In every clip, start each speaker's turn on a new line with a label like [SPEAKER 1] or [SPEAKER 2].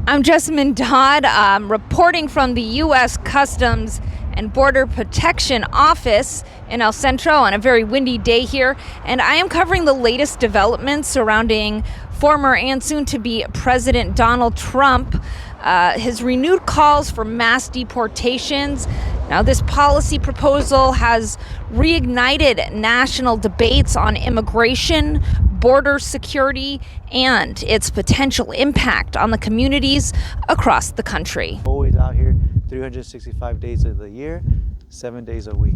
[SPEAKER 1] I'm Jessamine Dodd, reporting from the U.S. Customs and Border Protection Office in El Centro on a very windy day here, and I am covering the latest developments surrounding former and soon-to-be President Donald Trump, his renewed calls for mass deportations. Now, this policy proposal has reignited national debates on immigration, border security, and its potential impact on the communities across the country.
[SPEAKER 2] Always out here 365 days of the year, 7 days a week.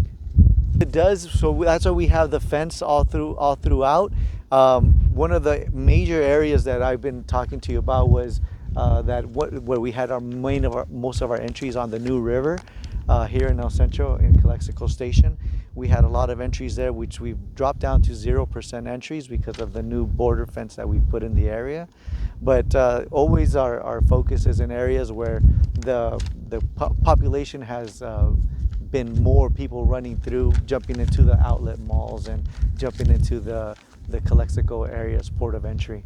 [SPEAKER 2] It does, so that's why we have the fence all throughout. One of the major areas that I've been talking to you about was where we had most of our entries on the New River here in El Centro in Calexico Station. We had a lot of entries there, which we've dropped down to 0% entries because of the new border fence that we put in the area. But always our focus is in areas where the population has been more people running through, jumping into the outlet malls and jumping into the Calexico area's port of entry.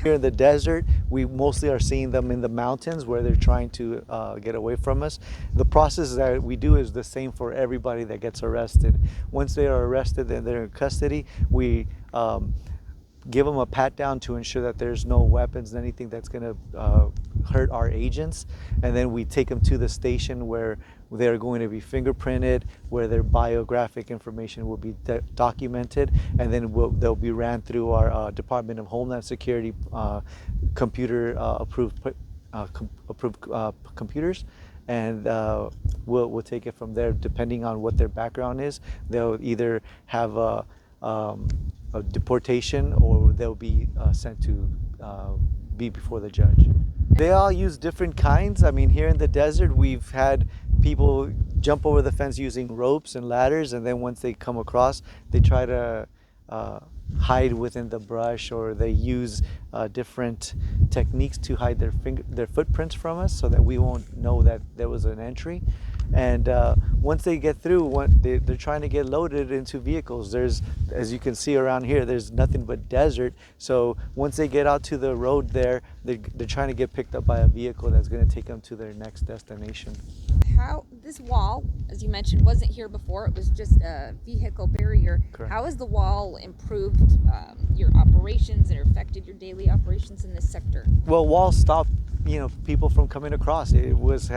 [SPEAKER 2] Here in the desert, we mostly are seeing them in the mountains where they're trying to get away from us. The process that we do is the same for everybody that gets arrested. Once they are arrested and they're in custody, we give them a pat down to ensure that there's no weapons, anything that's going to hurt our agents, and then we take them to the station where they're going to be fingerprinted, where their biographic information will be documented, and then they'll be ran through our Department of Homeland Security computer approved computers, and we'll take it from there. Depending on what their background is, they'll either have a deportation or they'll be sent to be before the judge. They all use different kinds. I mean, here in the desert, we've had people jump over the fence using ropes and ladders, and then once they come across, they try to hide within the brush, or they use different techniques to hide their footprints from us so that we won't know that there was an entry. And once they get through, they're trying to get loaded into vehicles. There's, as you can see around here, there's nothing but desert. So once they get out to the road there, they're trying to get picked up by a vehicle that's going to take them to their next destination.
[SPEAKER 1] How this wall, as you mentioned, wasn't here before. It was just a vehicle barrier.
[SPEAKER 2] Correct.
[SPEAKER 1] How has the wall improved your operations and affected your daily operations in this sector?
[SPEAKER 2] Well, walls stop, people from coming across. It was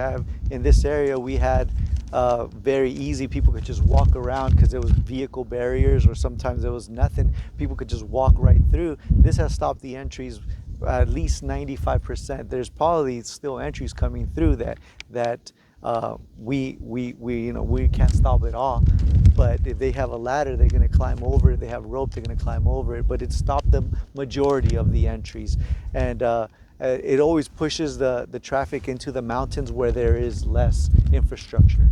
[SPEAKER 2] in this area we had very easy. People could just walk around because there was vehicle barriers, or sometimes there was nothing. People could just walk right through. This has stopped the entries at least 95%. There's probably still entries coming through that we can't stop it all. But if they have a ladder, they're going to climb over it. If they have rope, they're going to climb over it. But it stopped the majority of the entries, and it always pushes the traffic into the mountains where there is less infrastructure.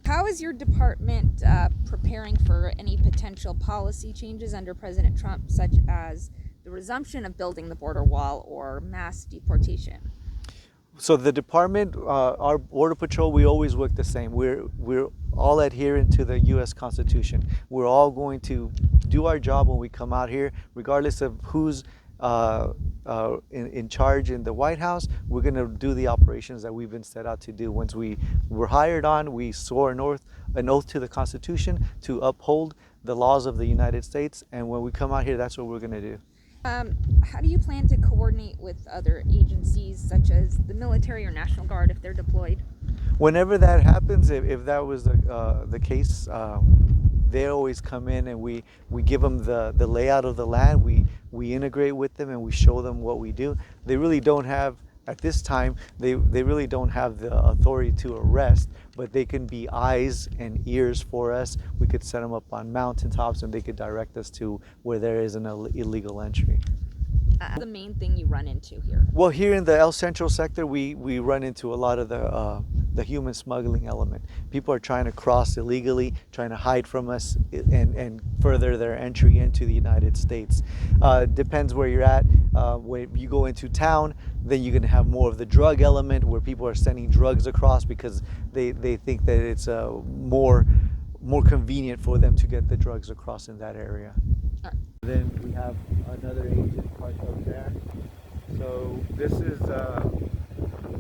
[SPEAKER 1] How is your department preparing for any potential policy changes under President Trump, such as the resumption of building the border wall or mass deportation?
[SPEAKER 2] So the department, our Border Patrol, we always work the same. We're all adherent to the U.S. Constitution. We're all going to do our job when we come out here, regardless of who's in charge in the White House. We're going to do the operations that we've been set out to do. Once we were hired on, we swore an oath to the Constitution to uphold the laws of the United States. And when we come out here, that's what we're going to do.
[SPEAKER 1] How do you plan to coordinate with other agencies such as the military or National Guard if they're deployed?
[SPEAKER 2] Whenever that happens, if that was the case, they always come in and we give them the layout of the land. We integrate with them and we show them what we do. They really don't have, at this time, they really don't have the authority to arrest, but they can be eyes and ears for us. We could set them up on mountaintops and they could direct us to where there is an illegal entry.
[SPEAKER 1] The main thing you run into here?
[SPEAKER 2] Well, here in the El Centro sector, we run into a lot of the human smuggling element. People are trying to cross illegally, trying to hide from us and further their entry into the United States. Depends where you're at. When you go into town, then you're going to have more of the drug element where people are sending drugs across because they think that it's more convenient for them to get the drugs across in that area. Then we have another agent parked up there. So this is,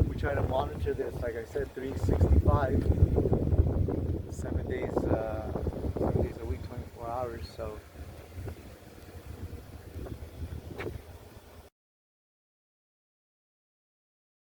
[SPEAKER 2] we try to monitor this, like I said, 365, 7 days